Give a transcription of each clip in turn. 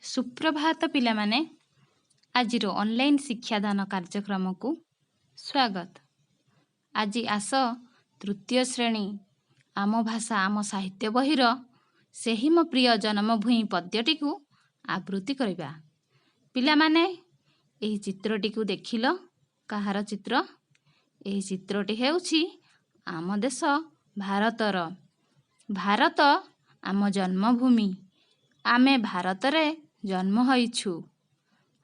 सुप्रभात पिलामाने आजिर ऑनलाइन शिक्षादान कार्यक्रम को स्वागत। आज आस तृतीय श्रेणी आम भाषा आम साहित्य बहिर सेही मो प्रिय जन्मभूमि पद्यटी को आवृत्ति करवा। पिलामाने एही चित्रटी को देखिल कहार चित्र? एही चित्रटी हेउछि आम देश भारतर। भारत आम जन्मभूमि। आमे भारतरे जन्म होइछु।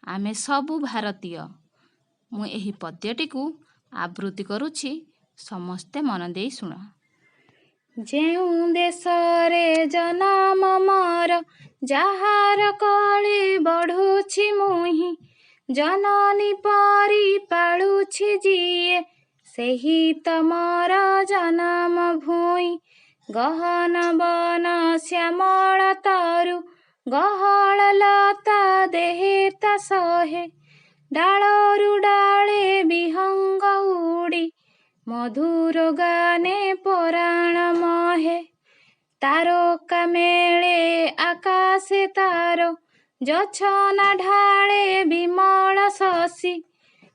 आमे सबु भारतीय। मु एही पद्यटी को आवृत्ति करुछि, समस्ते मन देई सुण। जेउ देशरे जन्म मोर जहार कळे बढुछि मुहि, जननी परि पाळुछि जिए सेही त मोर जन्म भूइ। गहन बन श्यामल तरु गहळ लता देहे ता सहे, डाळरु डाळे विहंग उडी मधुर गाने पराण महे। तारका मेळे आकाशे तारो जछना ढाळे विमल शशि,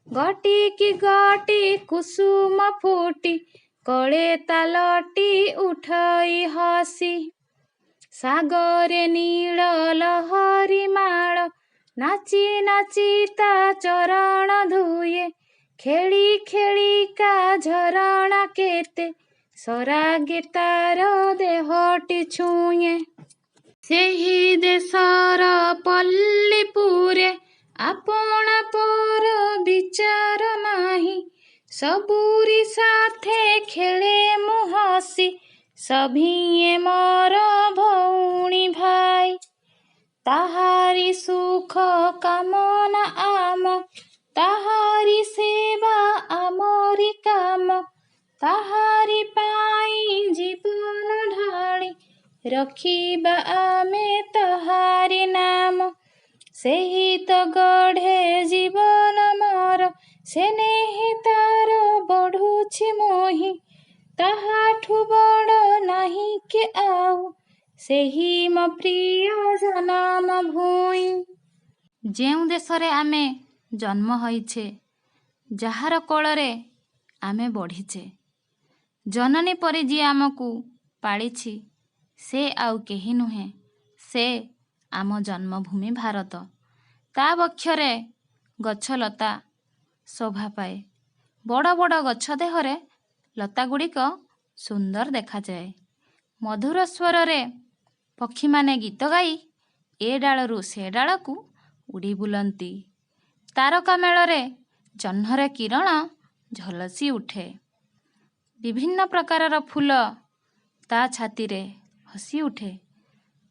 गटी कि गटी कुसुम फुटी कळे तालटी उठई हसी। सागरे नील लहरी माळ नाची नाची ता चरण धुए, खेली खेली का झरणा केते सरागे तार देहटी छुए। सेही देशर पल्लीपुरे आपणा पर विचार नाही, सबुरी साथे खेले मु हसी सभिए मोर भौणी भाई। ताहारी सुख कामना आम, ताहारी सेवा आमरी काम, ताहारी पाई जीवन ढाली रखिबा आमे ताहारी नाम। सेही तो गढ़े जीवन मोर सेनेही तार बढुछि मोहि, ताहाठु बड़ नाही के आउ सेही मो प्रिय जन्म भूइ। जेउ देशरे आमे जन्म होइछे, जहार कोଳରେ आमे बढिछे, जननी परि जी आमकु पाଳିछि से आउ केही नुहे, से आम जन्मभूमि भारत। ता बक्षरे गछ लता शोभा पाए। बड़ बड़ गछ देहरे लता गुड़िक सुंदर देखा जाए। मधुर स्वररे पक्षी माने गीत गाई ए डालरू से डालकू उड़ी बुलंती। तारका मेଳରେ जह्नर किरण झलसी उठे। विभिन्न प्रकारर फूल ता छातीरे हसी उठे।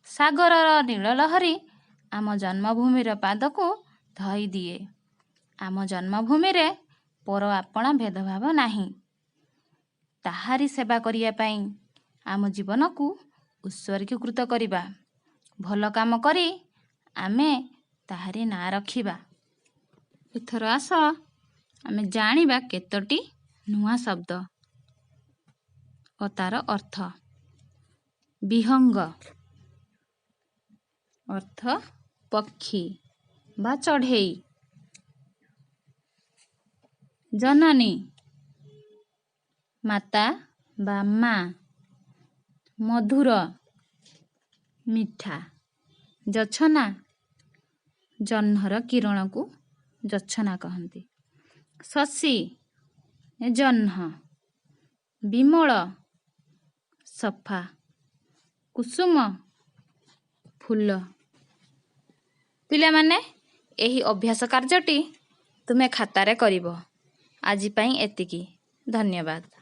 सागरर नील लहरी आम जन्मभूमिर पादको धोई दिए। आम जन्मभूमिरे पर आपणा भेदभाव नाही। ताहारी सेवा करिया पाई आम जीवन को उत्सर्गीकृत करिबा। भल काम करी आमे ताहारी ना रखिबा। एथर आस आमे जानिबा केतोटी नुआ शब्द ओ तार अर्थ। विहंग अर्थ पक्षी बा चढ़ेई। जननी माता बा माँ। मधुर मिठा। जछना जह्नर किरण को जछना कहती। शशी जह्न। विमल सफा। कुसुम फूल। पिला माने एही अभ्यास कार्यटी तुमे खातारे करिबो। आजि पई एतिकी। धन्यवाद।